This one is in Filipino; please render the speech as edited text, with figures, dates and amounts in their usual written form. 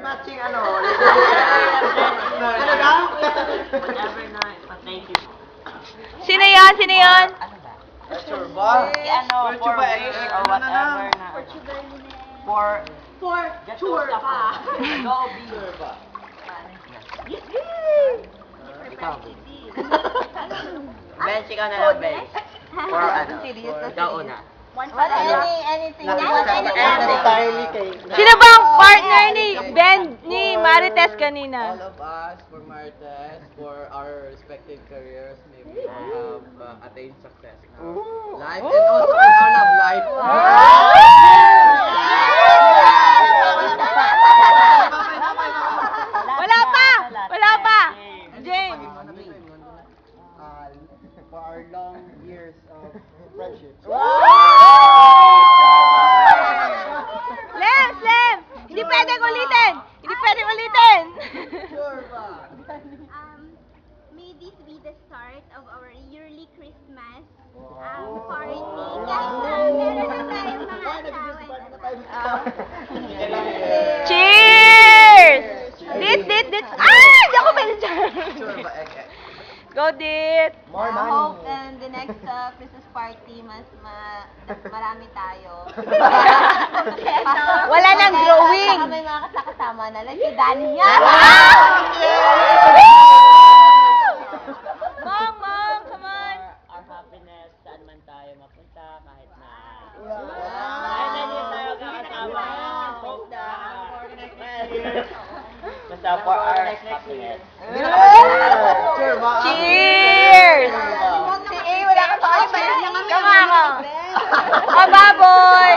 Matching ano? Ano daw? Whatever na. Thank you. Sino yun? Sino yun? Sure ba? Ano, for wish or whatever na. For Sure pa. Go be. Sure ba? Ikaw. Bench, ikaw na lang, Bench. For ano? Ikaw una. Anything. Entirely kay... Sino ba ang partner ni Marites kanina? All of us, for Martes, for our respective careers, maybe we have attained success in our life and also in our love life. Wala pa! Wala pa! James! For our long years of friendship. Lem! Hindi pwedeng ulitin! Hindi pwedeng ulitin! May this be the start of our yearly Christmas party. Kahit na meron na tayong mga asawa. Cheers! Dit! Di ako pwede dyan! Go, Dit! More I money. hope in the next Christmas party, mas marami tayo. Wala nang drawing. Saka may mga kasama na lang si Danny yan. Mom, come on! Our happiness, saan man tayo mapunta, kahit na... Kahit na hindi tayo kakasama. Hope na... Basta for our happiness. Sure ba? Cheers! Si A, wala ka pa. Come on! Oh, baboy!